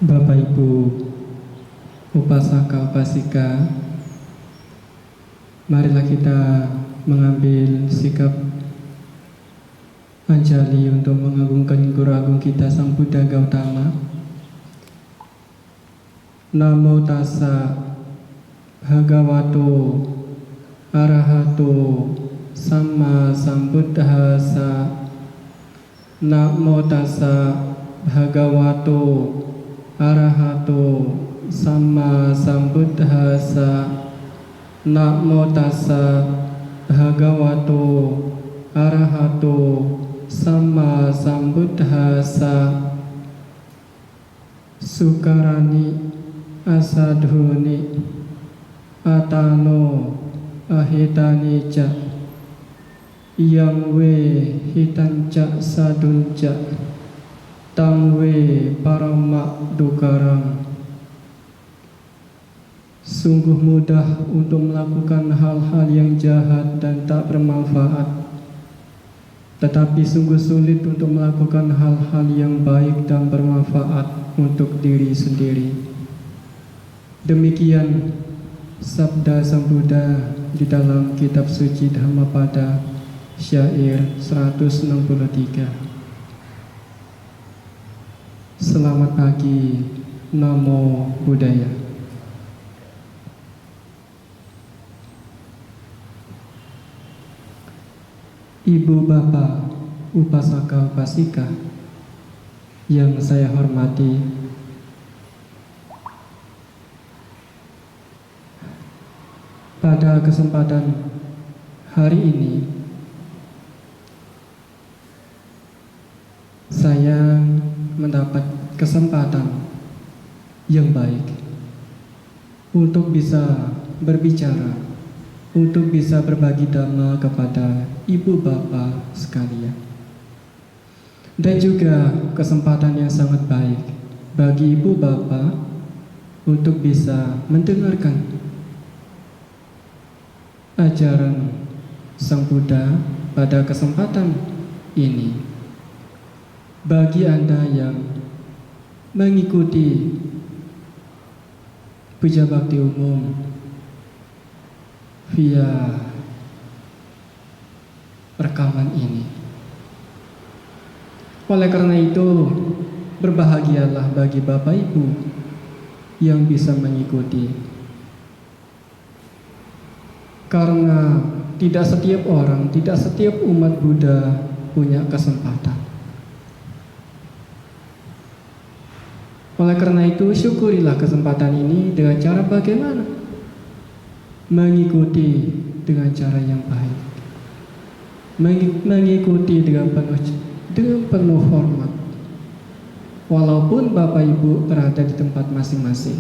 Bapak Ibu Upasaka Upasika, marilah kita mengambil sikap anjali untuk mengagungkan Guru Agung kita Sang Buddha Gautama. Namo tassa bhagavato arahato samma sambuddhassa. Namo tassa bhagavato arahato samma sambuddhassa. Namo tassa bhagavato arahato samma sambuddhassa. Sukarani asadhuni atano ahitani ca yang we hitanca sadunca tang we parama dukarang. Sungguh mudah untuk melakukan hal-hal yang jahat dan tak bermanfaat, tetapi sungguh sulit untuk melakukan hal-hal yang baik dan bermanfaat untuk diri sendiri. Demikian sabda Sang Buddha di dalam kitab suci Dhammapada syair 163. Selamat pagi, Namo Buddhaya. Ibu bapak upasaka upasika yang saya hormati, pada kesempatan hari ini saya mendapat kesempatan yang baik untuk bisa berbicara, untuk bisa berbagi dhamma kepada ibu bapak sekalian, dan juga kesempatan yang sangat baik bagi ibu bapak untuk bisa mendengarkan ajaran Sang Buddha pada kesempatan ini. Bagi Anda yang mengikuti puja bakti umum via rekaman ini, oleh karena itu berbahagialah bagi Bapak Ibu yang bisa mengikuti, karena tidak setiap orang, tidak setiap umat Buddha punya kesempatan. Oleh karena itu, syukurilah kesempatan ini dengan cara bagaimana? Mengikuti dengan cara yang baik, mengikuti dengan penuh hormat, walaupun Bapak Ibu berada di tempat masing-masing.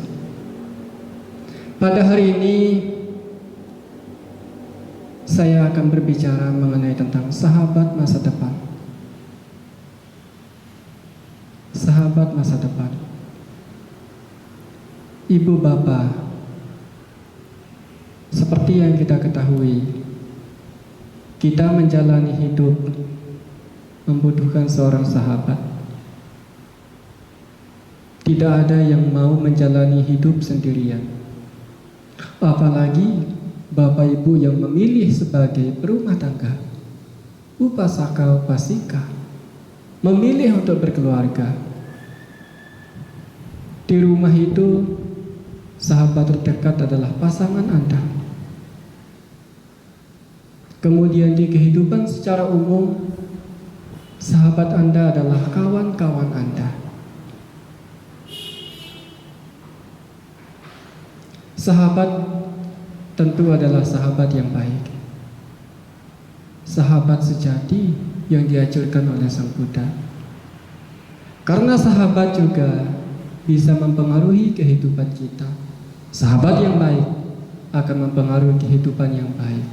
Pada hari ini saya akan berbicara mengenai tentang sahabat masa depan. Sahabat masa depan. Ibu bapak, seperti yang kita ketahui, kita menjalani hidup membutuhkan seorang sahabat. Tidak ada yang mau menjalani hidup sendirian, apalagi Bapak Ibu yang memilih sebagai berumah tangga, upasaka upasika, memilih untuk berkeluarga. Di rumah itu, sahabat terdekat adalah pasangan Anda. Kemudian di kehidupan secara umum, sahabat Anda adalah kawan-kawan Anda. Sahabat tentu adalah sahabat yang baik, sahabat sejati yang diajarkan oleh Sang Buddha. Karena sahabat juga bisa mempengaruhi kehidupan kita. Sahabat yang baik akan mempengaruhi kehidupan yang baik.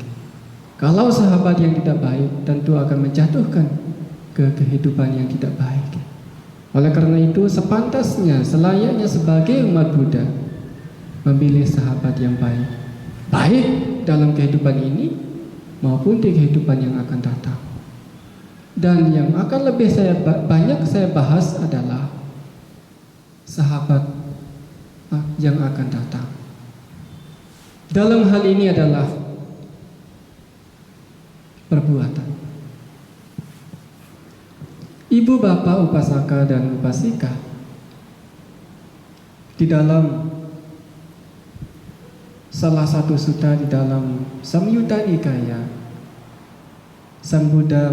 Kalau sahabat yang tidak baik, tentu akan menjatuhkan ke kehidupan yang tidak baik. Oleh karena itu, sepantasnya, selayaknya sebagai umat Buddha memilih sahabat yang baik, baik dalam kehidupan ini maupun di kehidupan yang akan datang. Dan yang akan lebih banyak saya bahas adalah sahabat yang akan datang. Dalam hal ini adalah perbuatan. Ibu bapak upasaka dan upasika di dalam salah satu sutta di dalam Samyutta Nikaya, Sang Buddha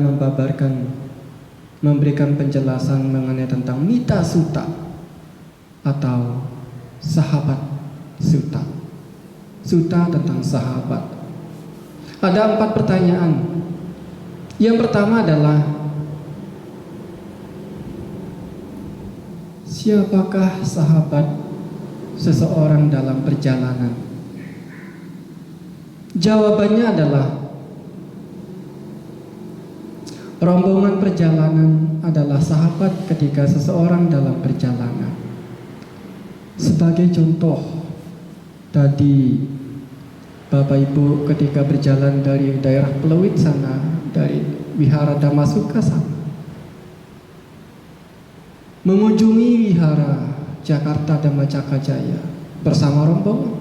memberikan penjelasan mengenai tentang Mita Sutta atau sahabat sutta. Sutta tentang sahabat. Ada 4 pertanyaan. Yang pertama adalah, siapakah sahabat seseorang dalam perjalanan? Jawabannya adalah, rombongan perjalanan adalah sahabat ketika seseorang dalam perjalanan. Sebagai contoh, tadi Bapak Ibu ketika berjalan dari daerah Pluit sana, dari Wihara Dhammasuka sana, mengunjungi Wihara Jakarta Dhammacakajaya bersama rombongan.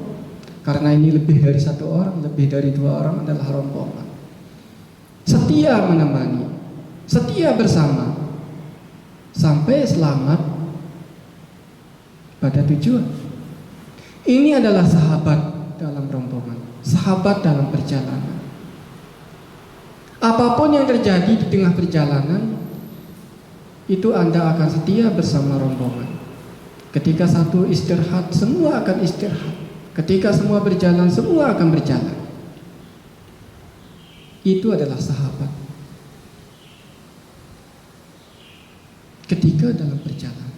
Karena ini lebih dari 1 orang, lebih dari 2 orang adalah rombongan. Setia menemani, setia bersama, sampai selamat pada tujuan. Ini adalah sahabat dalam rombongan, sahabat dalam perjalanan. Apapun yang terjadi di tengah perjalanan, itu Anda akan setia bersama rombongan. Ketika satu istirahat, semua akan istirahat. Ketika semua berjalan, semua akan berjalan. Itu adalah sahabat. Ketika dalam perjalanan.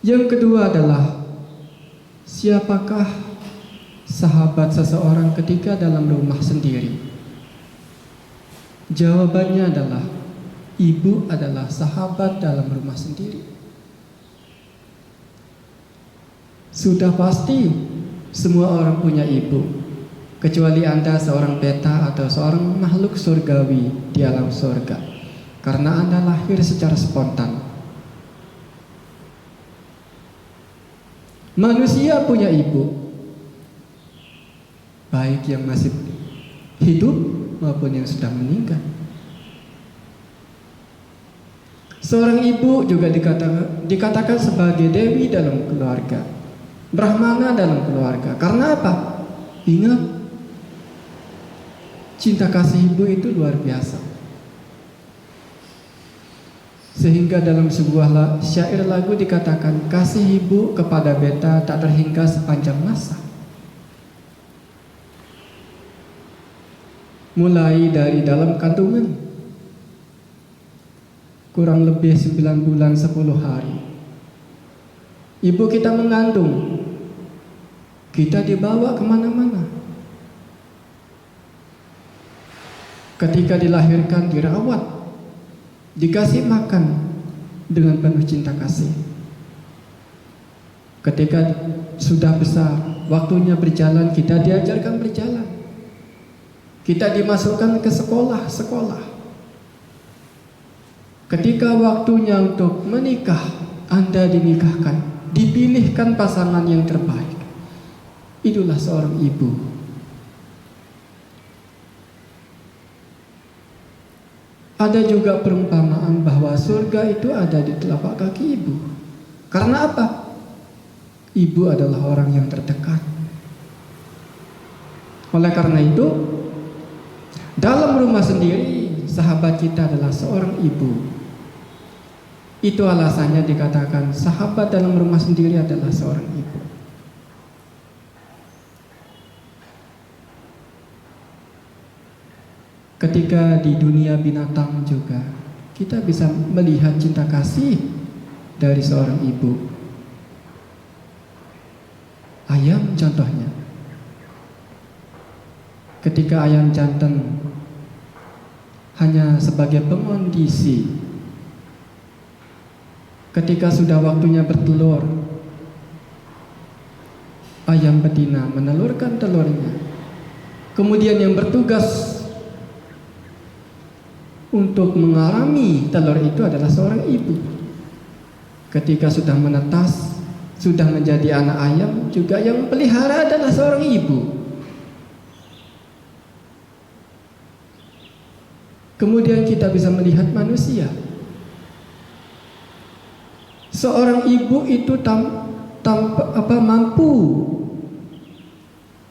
Yang kedua adalah, siapakah sahabat seseorang ketika dalam rumah sendiri? Jawabannya adalah, ibu adalah sahabat dalam rumah sendiri. Sudah pasti semua orang punya ibu, kecuali Anda seorang beta atau seorang makhluk surgawi di alam surga, karena Anda lahir secara spontan. Manusia punya ibu, baik yang masih hidup maupun yang sudah meninggal. Seorang ibu juga dikatakan sebagai dewi dalam keluarga, Brahmana dalam keluarga. Karena apa? Ingat, cinta kasih ibu itu luar biasa. Sehingga dalam sebuah syair lagu dikatakan, kasih ibu kepada beta tak terhingga sepanjang masa. Mulai dari dalam kandungan, kurang lebih 9 bulan 10 hari, ibu kita mengandung, kita dibawa kemana-mana. Ketika dilahirkan, dirawat, dikasih makan dengan penuh cinta kasih. Ketika sudah besar, waktunya berjalan, kita diajarkan berjalan. Kita dimasukkan ke sekolah-sekolah. Ketika waktunya untuk menikah, Anda dinikahkan, dipilihkan pasangan yang terbaik. Itulah seorang ibu. Ada juga perumpamaan bahwa surga itu ada di telapak kaki ibu. Karena apa? Ibu adalah orang yang terdekat. Oleh karena itu, dalam rumah sendiri, sahabat kita adalah seorang ibu. Itu alasannya dikatakan sahabat dalam rumah sendiri adalah seorang ibu. Ketika di dunia binatang juga, kita bisa melihat cinta kasih dari seorang ibu. Ayam contohnya. Ketika ayam jantan hanya sebagai pengondisi, ketika sudah waktunya bertelur, ayam betina menelurkan telurnya. Kemudian yang bertugas untuk mengarami telur itu adalah seorang ibu. Ketika sudah menetas, sudah menjadi anak ayam, juga yang pelihara adalah seorang ibu. Kemudian kita bisa melihat manusia. Seorang ibu itu mampu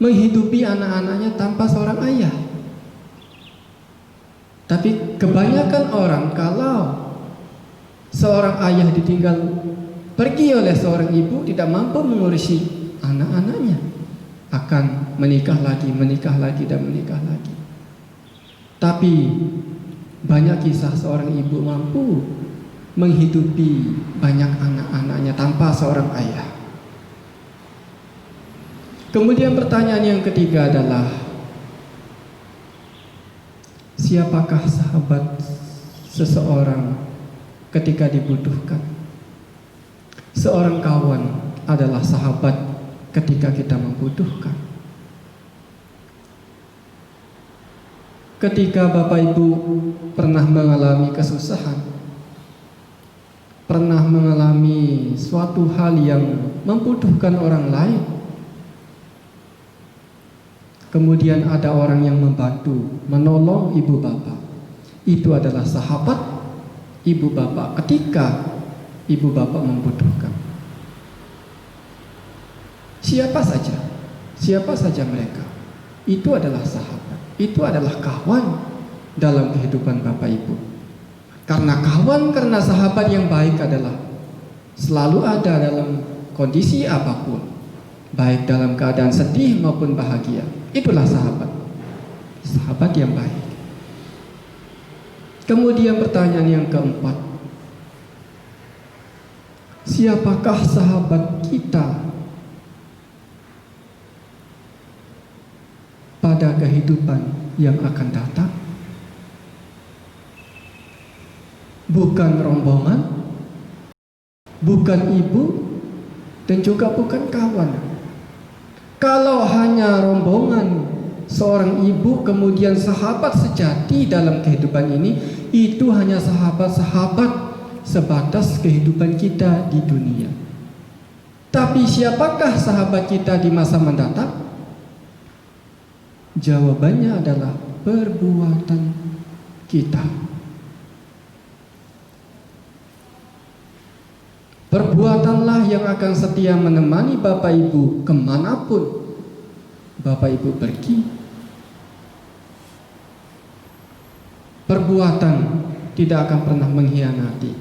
menghidupi anak-anaknya tanpa seorang ayah. Tapi kebanyakan orang, kalau seorang ayah ditinggal pergi oleh seorang ibu, tidak mampu mengurusi anak-anaknya, akan menikah lagi, dan menikah lagi. Tapi banyak kisah seorang ibu mampu menghidupi banyak anak-anaknya tanpa seorang ayah. Kemudian pertanyaan yang ketiga adalah, siapakah sahabat seseorang ketika dibutuhkan? Seorang kawan adalah sahabat ketika kita membutuhkan. Ketika Bapak Ibu pernah mengalami kesusahan, pernah mengalami suatu hal yang membutuhkan orang lain, kemudian ada orang yang membantu, menolong ibu bapak, itu adalah sahabat ibu bapak ketika ibu bapak membutuhkan. Siapa saja mereka, itu adalah sahabat, itu adalah kawan dalam kehidupan bapak ibu. Karena kawan, karena sahabat yang baik adalah selalu ada dalam kondisi apapun, baik dalam keadaan sedih maupun bahagia. Itulah sahabat yang baik. Kemudian pertanyaan yang keempat, siapakah sahabat kita pada kehidupan yang akan datang? Bukan rombongan, bukan ibu, dan juga bukan kawan. Kalau hanya rombongan seorang ibu kemudian sahabat sejati dalam kehidupan ini, itu hanya sahabat-sahabat sebatas kehidupan kita di dunia. Tapi siapakah sahabat kita di masa mendatang? Jawabannya adalah perbuatan kita. Perbuatanlah yang akan setia menemani Bapak Ibu kemanapun Bapak Ibu pergi. Perbuatan tidak akan pernah mengkhianati.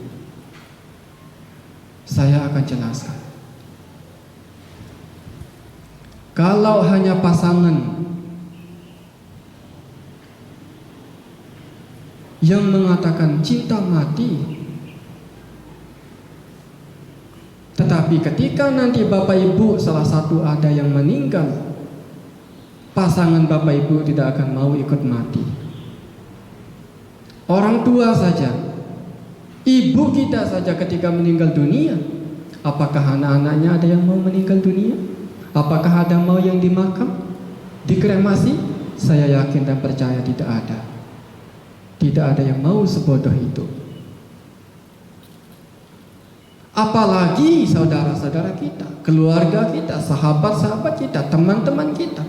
Saya akan jelaskan. Kalau hanya pasangan yang mengatakan cinta mati, tetapi ketika nanti Bapak Ibu salah satu ada yang meninggal, pasangan Bapak Ibu tidak akan mau ikut mati. Orang tua saja, ibu kita saja ketika meninggal dunia, apakah anak-anaknya ada yang mau meninggal dunia? Apakah ada mau yang dimakam, dikremasi? Saya yakin dan percaya tidak ada. Tidak ada yang mau sebodoh itu. Apalagi saudara-saudara kita, keluarga kita, sahabat-sahabat kita, teman-teman kita.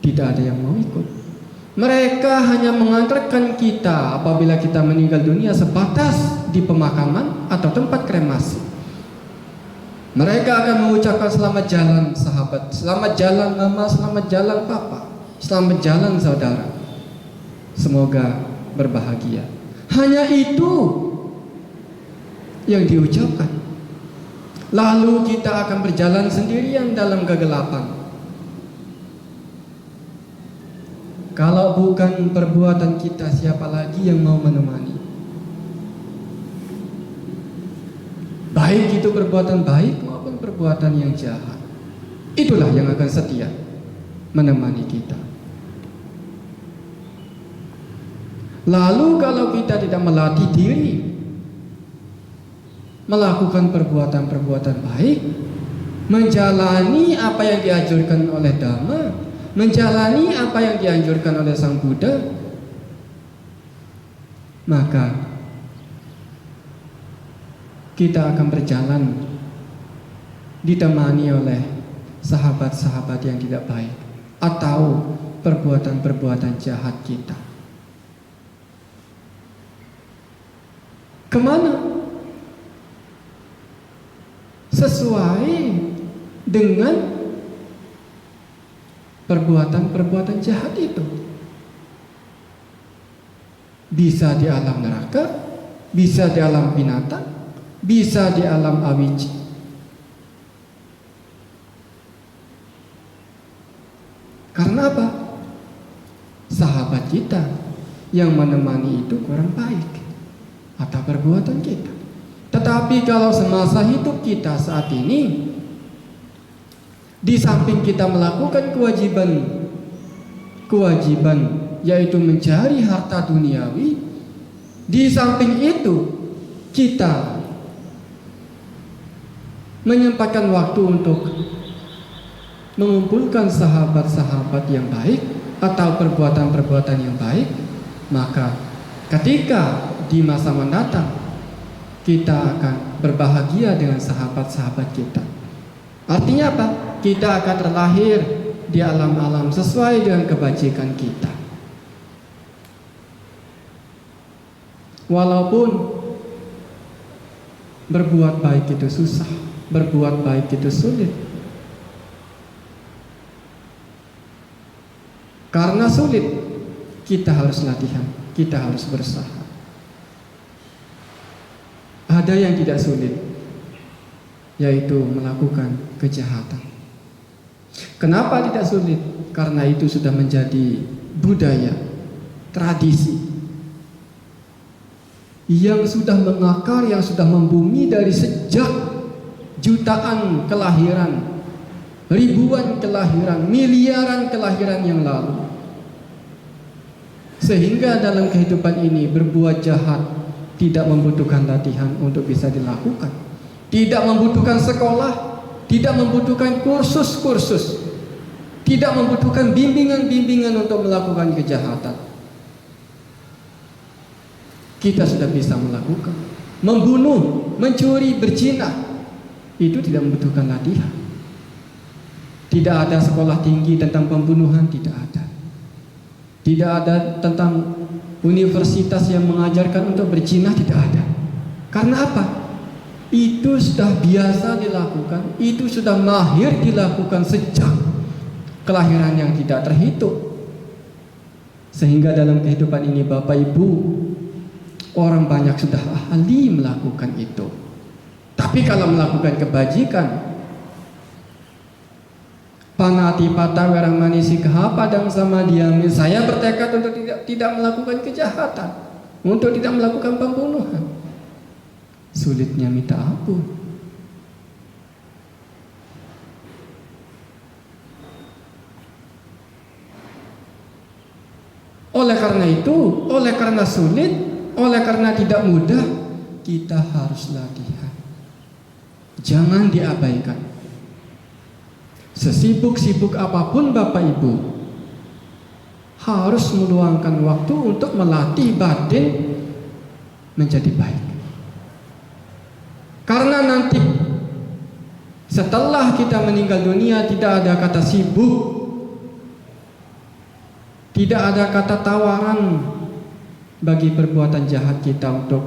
Tidak ada yang mau ikut. Mereka hanya mengantarkan kita apabila kita meninggal dunia sebatas di pemakaman atau tempat kremasi. Mereka akan mengucapkan selamat jalan sahabat, selamat jalan mama, selamat jalan papa, selamat jalan saudara. Semoga berbahagia. Hanya itu yang diucapkan. Lalu kita akan berjalan sendirian dalam kegelapan. Kalau bukan perbuatan kita, siapa lagi yang mau menemani? Baik itu perbuatan baik maupun perbuatan yang jahat, itulah yang akan setia menemani kita. Lalu kalau kita tidak melatih diri melakukan perbuatan-perbuatan baik, menjalani apa yang dianjurkan oleh Dhamma, menjalani apa yang dianjurkan oleh Sang Buddha, maka kita akan berjalan ditemani oleh sahabat-sahabat yang tidak baik atau perbuatan-perbuatan jahat kita. Kemana? Sesuai dengan perbuatan-perbuatan jahat itu. Bisa di alam neraka, bisa di alam binatang, bisa di alam awiji. Karena apa? Sahabat kita yang menemani itu kurang baik atau perbuatan kita. Tetapi kalau semasa hidup kita saat ini, di samping kita melakukan kewajiban yaitu mencari harta duniawi, di samping itu kita menyempatkan waktu untuk mengumpulkan sahabat-sahabat yang baik atau perbuatan-perbuatan yang baik, maka ketika di masa mendatang kita akan berbahagia dengan sahabat-sahabat kita. Artinya apa? Kita akan terlahir di alam-alam sesuai dengan kebajikan kita. Walaupun berbuat baik itu susah, berbuat baik itu sulit. Karena sulit, kita harus latihan, kita harus berusaha. Ada yang tidak sulit, yaitu melakukan kejahatan. Kenapa tidak sulit? Karena itu sudah menjadi budaya, tradisi yang sudah mengakar, yang sudah membumi dari sejak jutaan kelahiran, ribuan kelahiran, miliaran kelahiran yang lalu. Sehingga dalam kehidupan ini berbuat jahat tidak membutuhkan latihan untuk bisa dilakukan, tidak membutuhkan sekolah, tidak membutuhkan kursus-kursus, tidak membutuhkan bimbingan-bimbingan untuk melakukan kejahatan. Kita sudah bisa melakukan. Membunuh, mencuri, berzina, itu tidak membutuhkan latihan. Tidak ada sekolah tinggi tentang pembunuhan, tidak ada. Tidak ada tentang universitas yang mengajarkan untuk berzina, tidak ada. Karena apa? Itu sudah biasa dilakukan, itu sudah mahir dilakukan sejak kelahiran yang tidak terhitung. Sehingga dalam kehidupan ini Bapak Ibu, orang banyak sudah ahli melakukan itu. Tapi kalau melakukan kebajikan, panati patah werang manisi keha padang sama diamin, saya bertekad untuk tidak melakukan kejahatan, untuk tidak melakukan pembunuhan. Sulitnya minta ampun. Oleh karena itu, oleh karena sulit, oleh karena tidak mudah, kita harus latihan. Jangan diabaikan. Sesibuk-sibuk apapun Bapak Ibu, harus meluangkan waktu untuk melatih batin menjadi baik. Karena nanti setelah kita meninggal dunia, tidak ada kata sibuk, tidak ada kata tawaran bagi perbuatan jahat kita untuk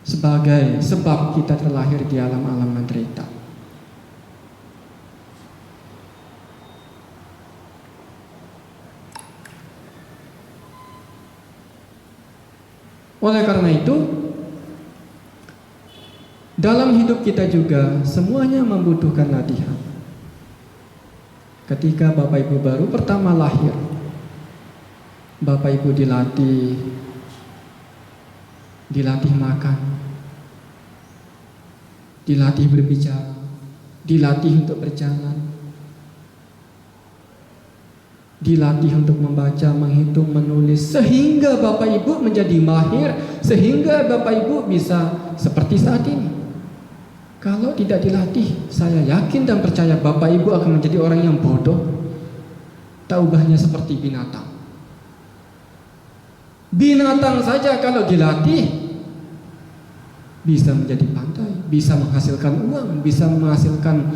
sebagai sebab kita terlahir di alam-alam menderita. Oleh karena itu, dalam hidup kita juga semuanya membutuhkan latihan. Ketika Bapak Ibu baru pertama lahir, Bapak Ibu dilatih makan, dilatih berbicara, dilatih untuk berjalan, dilatih untuk membaca, menghitung, menulis, sehingga Bapak Ibu menjadi mahir, sehingga Bapak Ibu bisa seperti saat ini. Kalau tidak dilatih, saya yakin dan percaya Bapak Ibu akan menjadi orang yang bodoh, tak ubahnya seperti binatang. Binatang saja kalau dilatih, bisa menjadi pandai, bisa menghasilkan uang, bisa menghasilkan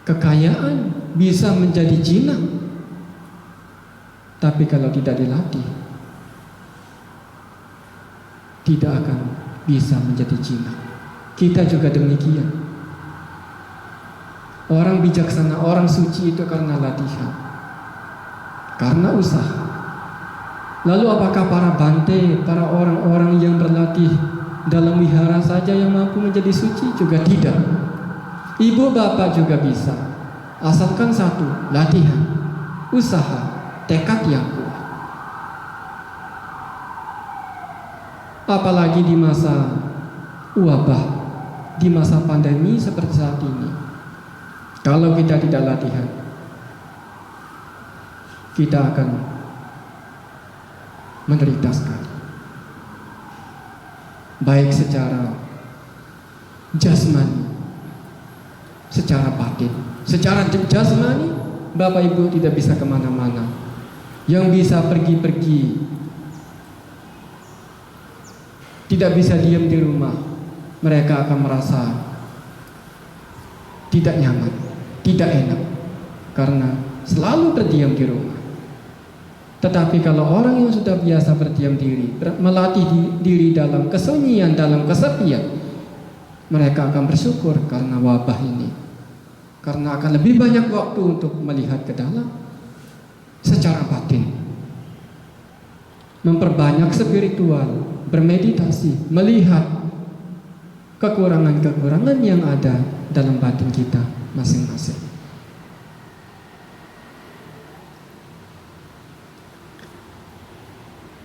kekayaan, bisa menjadi jinak. Tapi kalau tidak dilatih, tidak akan bisa menjadi jinak. Kita juga demikian. Orang bijaksana, orang suci itu karena latihan, karena usaha. Lalu apakah para bante, para orang-orang yang berlatih dalam wihara saja yang mampu menjadi suci? Juga tidak. Ibu bapak juga bisa, asalkan satu, latihan, usaha, tekad yang kuat. Apalagi di masa wabah, di masa pandemi seperti saat ini, kalau kita tidak latihan, kita akan menderita sekali, baik secara jasmani, secara batin. Secara jasmani, Bapak Ibu tidak bisa kemana-mana. Yang bisa pergi-pergi, tidak bisa diam di rumah, mereka akan merasa tidak nyaman, tidak enak, karena selalu berdiam di rumah. Tetapi kalau orang yang sudah biasa berdiam diri, melatih diri dalam kesunyian, dalam kesepian, mereka akan bersyukur karena wabah ini, karena akan lebih banyak waktu untuk melihat ke dalam secara batin, memperbanyak spiritual, bermeditasi, melihat kekurangan-kekurangan yang ada dalam batin kita masing-masing.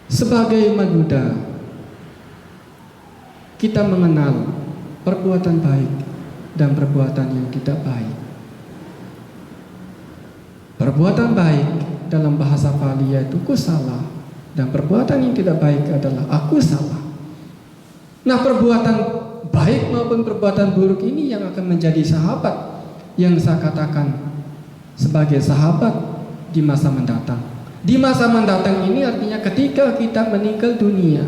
Sebagai umat Buddha, kita mengenal perbuatan baik dan perbuatan yang tidak baik. Perbuatan baik dalam bahasa Pali yaitu kusala, dan perbuatan yang tidak baik adalah akusala. Nah, perbuatan baik maupun perbuatan buruk ini yang akan menjadi sahabat, yang saya katakan sebagai sahabat di masa mendatang. Di masa mendatang ini artinya ketika kita meninggal dunia,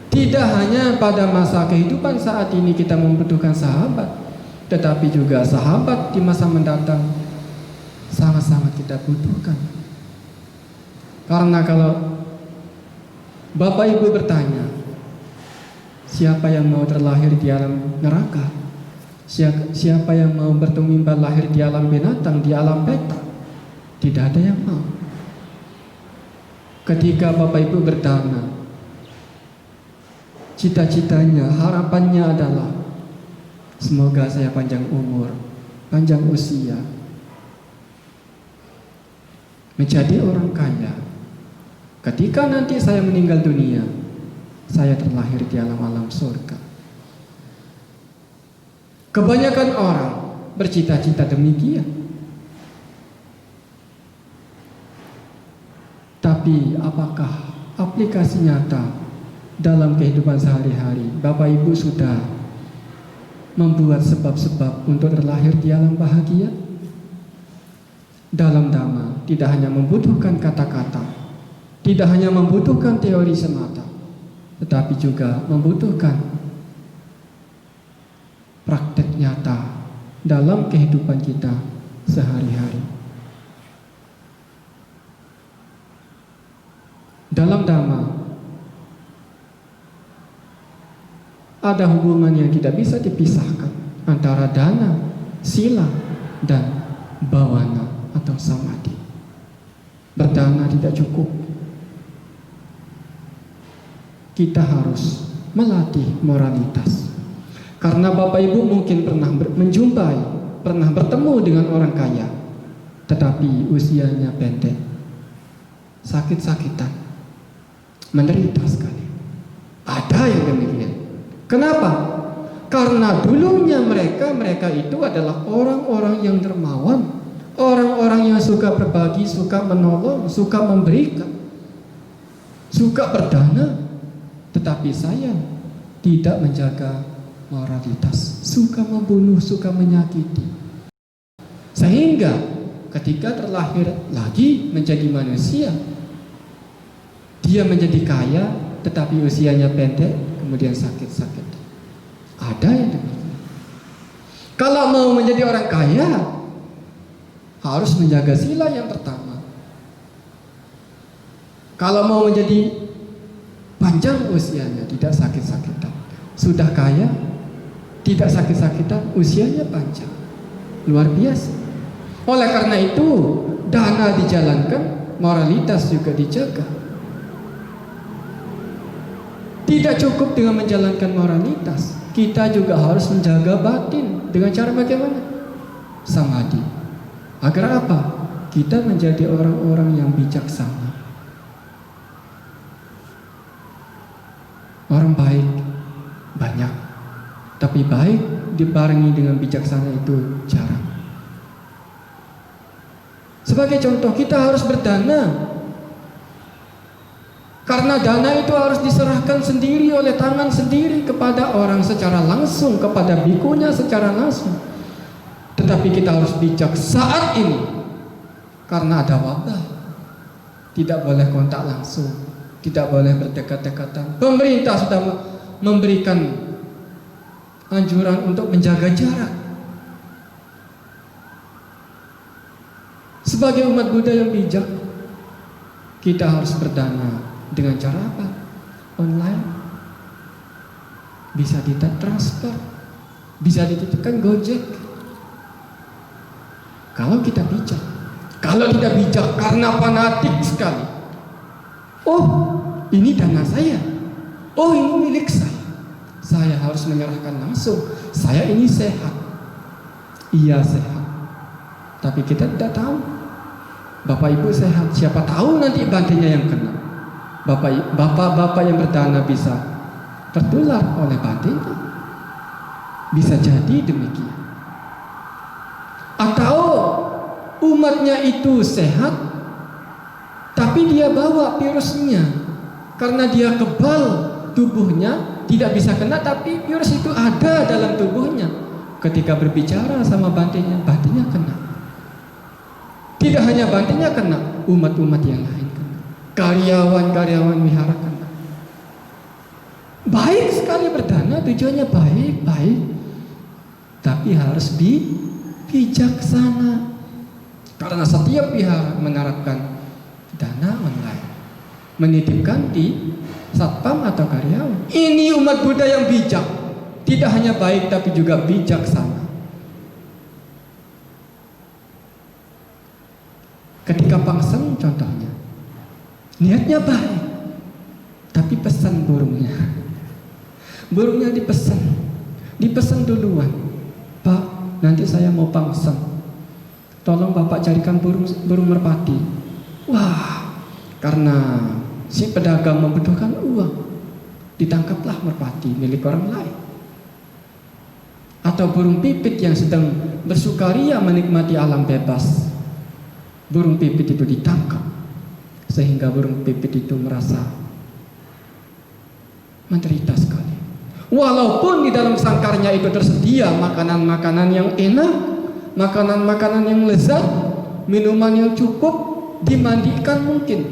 tidak hanya pada masa kehidupan saat ini kita membutuhkan sahabat, tetapi juga sahabat di masa mendatang sangat-sangat kita butuhkan. Karena kalau Bapak Ibu bertanya, siapa yang mau terlahir di alam neraka? Siapa yang mau bertumbuh lahir di alam binatang, di alam petak? Tidak ada yang mau. Ketika Bapak Ibu berdana, cita-citanya, harapannya adalah semoga saya panjang umur, panjang usia, menjadi orang kaya. Ketika nanti saya meninggal dunia, saya terlahir di alam-alam surga. Kebanyakan orang bercita-cita demikian. Tapi apakah aplikasi nyata dalam kehidupan sehari-hari? Bapak Ibu sudah membuat sebab-sebab untuk terlahir di alam bahagia? Dalam Dhamma tidak hanya membutuhkan kata-kata, tidak hanya membutuhkan teori semata, tetapi juga membutuhkan praktek nyata dalam kehidupan kita sehari-hari. Dalam Dhamma ada hubungan yang tidak bisa dipisahkan antara dana, sila, dan bawana atau samadhi. Berdana tidak cukup. Kita harus melatih moralitas. Karena Bapak Ibu mungkin pernah menjumpai, pernah bertemu dengan orang kaya, tetapi usianya pendek, sakit-sakitan, menderita sekali. Ada yang demikian. Kenapa? Karena dulunya mereka itu adalah orang-orang yang dermawan, orang-orang yang suka berbagi, suka menolong, suka memberikan, suka berdana, tetapi sayang tidak menjaga moralitas, suka membunuh, suka menyakiti. Sehingga ketika terlahir lagi menjadi manusia, dia menjadi kaya, tetapi usianya pendek, kemudian sakit-sakit. Ada yang demikian. Kalau mau menjadi orang kaya, harus menjaga sila yang pertama. Kalau mau menjadi panjang usianya, tidak sakit-sakitan. Sudah kaya, tidak sakit-sakitan, usianya panjang. Luar biasa. Oleh karena itu, dana dijalankan, moralitas juga dijaga. Tidak cukup dengan menjalankan moralitas, kita juga harus menjaga batin. Dengan cara bagaimana? Samadhi. Agar apa? Kita menjadi orang-orang yang bijaksana. Orang baik banyak, tapi baik dibarengi dengan bijaksana itu jarang. Sebagai contoh, kita harus berdana. Karena dana itu harus diserahkan sendiri oleh tangan sendiri kepada orang secara langsung, kepada bikunya secara langsung. Tetapi kita harus bijak saat ini, karena ada wabah. Tidak boleh kontak langsung, tidak boleh berdekat-dekatan. Pemerintah sudah memberikan anjuran untuk menjaga jarak. Sebagai umat Buddha yang bijak, kita harus berdana dengan cara apa? Online. Bisa ditransfer, bisa dititipkan Gojek. Kalau kita bijak. Kalau tidak bijak karena fanatik sekali, oh ini dana saya, oh ini milik saya harus menyerahkan langsung. Saya ini sehat, iya sehat, tapi kita tidak tahu. Bapak ibu sehat, siapa tahu nanti bantainya yang kena. Bapak yang berdana bisa tertular oleh bantainya, bisa jadi demikian. Atau umatnya itu sehat, tapi dia bawa virusnya karena dia kebal tubuhnya, tidak bisa kena, tapi virus itu ada dalam tubuhnya. Ketika berbicara sama bantainya kena. Tidak hanya bantainya kena, umat-umat yang lain kena, karyawan-karyawan wihara kena. Baik sekali berdana, tujuannya baik, tapi harus bijaksana. Karena setiap wihara menerapkan dana online, menitipkan di satpam atau karyawan. Ini umat Buddha yang bijak, tidak hanya baik tapi juga bijaksana. Ketika pangsen contohnya, niatnya baik, tapi pesan burungnya dipesan duluan. Pak, nanti saya mau pangsen, tolong Bapak carikan burung merpati. Wah, karena si pedagang membutuhkan uang, ditangkaplah merpati milik orang lain. Atau burung pipit yang sedang bersukaria menikmati alam bebas, burung pipit itu ditangkap, sehingga burung pipit itu merasa menderita sekali. Walaupun di dalam sangkarnya itu tersedia makanan-makanan yang enak, makanan-makanan yang lezat, minuman yang cukup, dimandikan mungkin,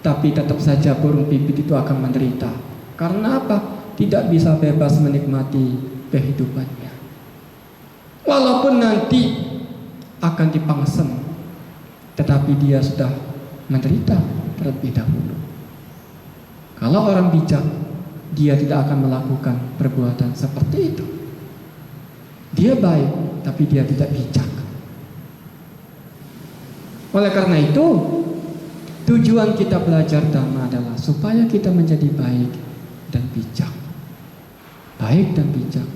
tapi tetap saja burung pipit itu akan menderita. Karena apa? Tidak bisa bebas menikmati kehidupannya. Walaupun nanti akan dipangsen, tetapi dia sudah menderita terlebih dahulu. Kalau orang bijak, dia tidak akan melakukan perbuatan seperti itu. Dia baik, tapi dia tidak bijak. Oleh karena itu, tujuan kita belajar Dhamma adalah supaya kita menjadi baik dan bijak. Baik dan bijak.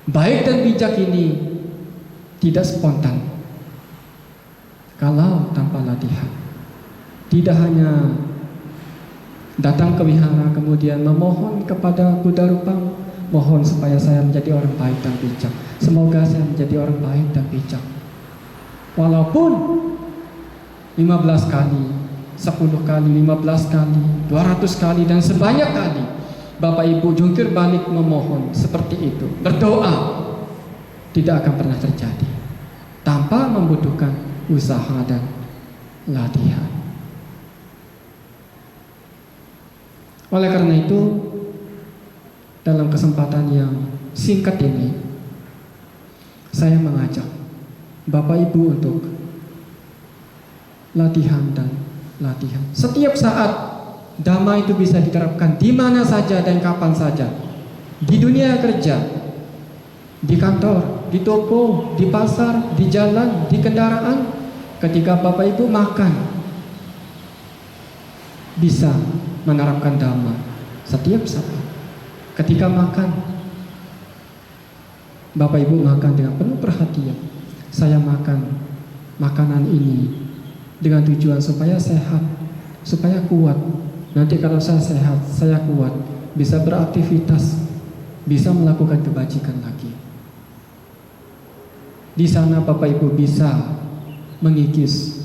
Baik dan bijak ini tidak spontan. Kalau tanpa latihan, tidak hanya datang ke wihara kemudian memohon kepada Buddha Rupang, mohon supaya saya menjadi orang baik dan bijak. Semoga saya menjadi orang baik dan bijak. Walaupun 15 kali, 10 kali, 15 kali, 200 kali, dan sebanyak kali Bapak Ibu jungkir balik memohon seperti itu, berdoa, tidak akan pernah terjadi tanpa membutuhkan usaha dan latihan. Oleh karena itu, dalam kesempatan yang singkat ini, saya mengajak Bapak Ibu untuk latihan dan latihan. Setiap saat damai itu bisa diterapkan di mana saja dan kapan saja. Di dunia kerja, di kantor, di toko, di pasar, di jalan, di kendaraan. Ketika Bapak Ibu makan, bisa menerapkan dhamma setiap saat. Ketika makan, Bapak Ibu makan dengan penuh perhatian. Saya makan makanan ini dengan tujuan supaya sehat, supaya kuat. Nanti kalau saya sehat, saya kuat, bisa beraktivitas, bisa melakukan kebajikan lagi. Di sana Bapak Ibu bisa mengikis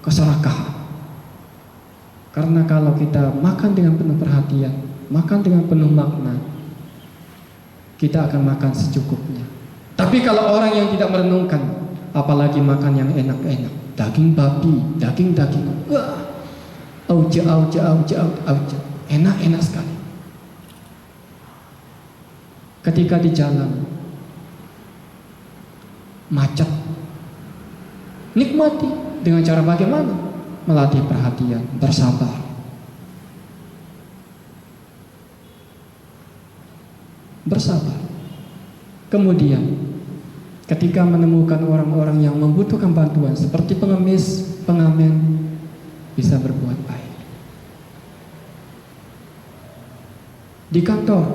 keserakahan. Karena kalau kita makan dengan penuh perhatian, makan dengan penuh makna, kita akan makan secukupnya. Tapi kalau orang yang tidak merenungkan, apalagi makan yang enak-enak, daging babi, daging-daging, wah, auja, enak-enak sekali. Ketika di jalan macet, nikmati dengan cara bagaimana? Melatih perhatian, bersabar. Bersabar. Kemudian, ketika menemukan orang-orang yang membutuhkan bantuan seperti pengemis, pengamen, bisa berbuat baik. Di kantor,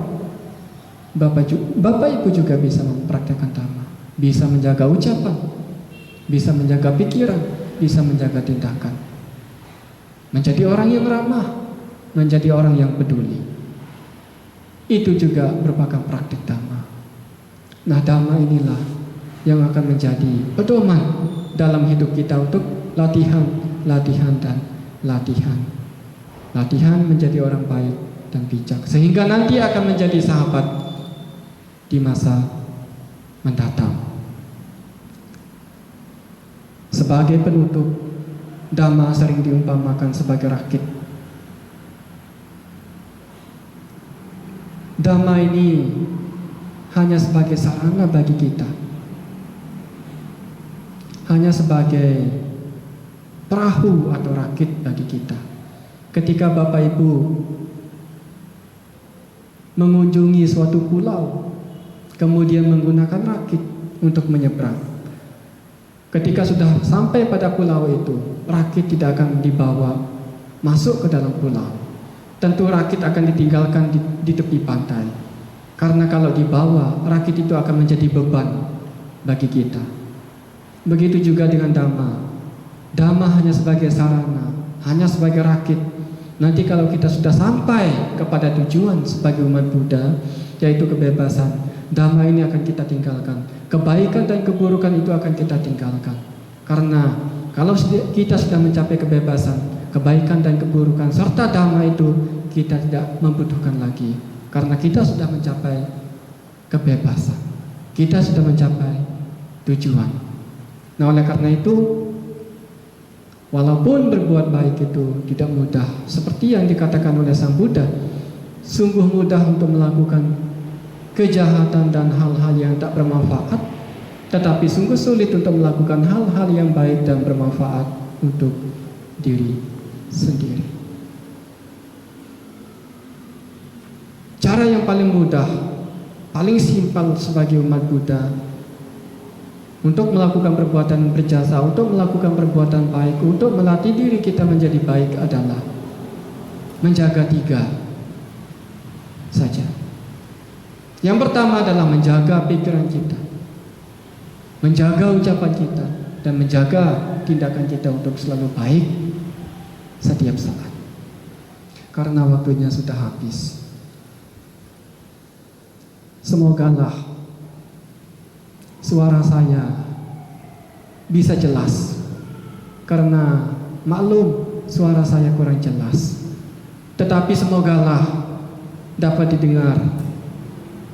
Bapak Ibu juga bisa mempraktekkan dhamma, bisa menjaga ucapan, bisa menjaga pikiran, bisa menjaga tindakan. Menjadi orang yang ramah, menjadi orang yang peduli. Itu juga merupakan praktik dhamma. Nah, dhamma inilah yang akan menjadi pedoman dalam hidup kita untuk latihan, dan latihan. Latihan menjadi orang baik dan bijak, sehingga nanti akan menjadi sahabat di masa mendatang. Sebagai penutup, dhamma sering diumpamakan sebagai rakit. Dhamma ini hanya sebagai sarana bagi kita, hanya sebagai perahu atau rakit bagi kita. Ketika Bapak Ibu mengunjungi suatu pulau, kemudian menggunakan rakit untuk menyeberang. Ketika sudah sampai pada pulau itu, rakit tidak akan dibawa masuk ke dalam pulau. Tentu rakit akan ditinggalkan di tepi pantai. Karena kalau dibawa, rakit itu akan menjadi beban bagi kita. Begitu juga dengan dhamma. Dhamma hanya sebagai sarana, hanya sebagai rakit. Nanti kalau kita sudah sampai kepada tujuan sebagai umat Buddha, yaitu kebebasan, dhamma ini akan kita tinggalkan. Kebaikan dan keburukan itu akan kita tinggalkan. Karena kalau kita sudah mencapai kebebasan, kebaikan dan keburukan serta dhamma itu kita tidak membutuhkan lagi. Karena kita sudah mencapai kebebasan, kita sudah mencapai tujuan. Nah, oleh karena itu, walaupun berbuat baik itu tidak mudah, seperti yang dikatakan oleh Sang Buddha, sungguh mudah untuk melakukan kejahatan dan hal-hal yang tak bermanfaat, tetapi sungguh sulit untuk melakukan hal-hal yang baik dan bermanfaat untuk diri sendiri. Cara yang paling mudah, paling simpel sebagai umat Buddha untuk melakukan perbuatan berjasa, untuk melakukan perbuatan baik, untuk melatih diri kita menjadi baik adalah menjaga 3 saja. Yang pertama adalah menjaga pikiran kita, menjaga ucapan kita, dan menjaga tindakan kita untuk selalu baik setiap saat. Karena waktunya sudah habis. Semogalah suara saya bisa jelas, karena maklum suara saya kurang jelas. Tetapi semogalah dapat didengar,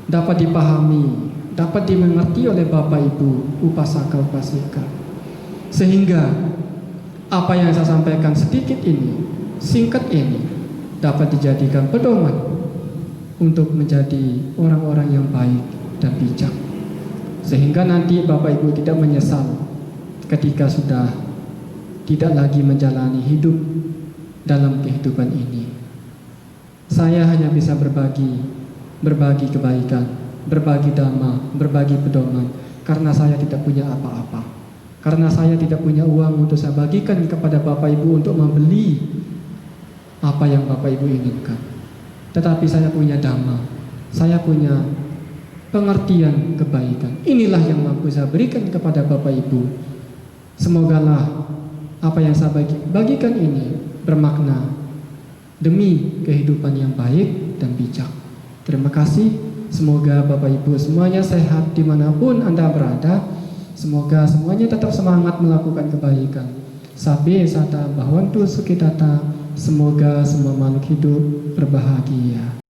dapat dipahami, dapat dimengerti oleh Bapak Ibu upasaka upasika, sehingga apa yang saya sampaikan sedikit ini, singkat ini, dapat dijadikan pedoman untuk menjadi orang-orang yang baik dan bijak, sehingga nanti Bapak Ibu tidak menyesal ketika sudah tidak lagi menjalani hidup dalam kehidupan ini. Saya hanya bisa berbagi kebaikan, berbagi dhamma, berbagi pedoman, karena saya tidak punya apa-apa, karena saya tidak punya uang untuk saya bagikan kepada Bapak Ibu untuk membeli apa yang Bapak Ibu inginkan. Tetapi saya punya dhamma, saya punya pengertian kebaikan. Inilah yang mampu saya berikan kepada Bapak Ibu. Semogalah apa yang saya bagikan ini bermakna demi kehidupan yang baik dan bijak. Terima kasih. Semoga Bapak Ibu semuanya sehat dimanapun Anda berada. Semoga semuanya tetap semangat melakukan kebaikan. Sabe sata bahwantu sukitata. Semoga semua makhluk hidup berbahagia.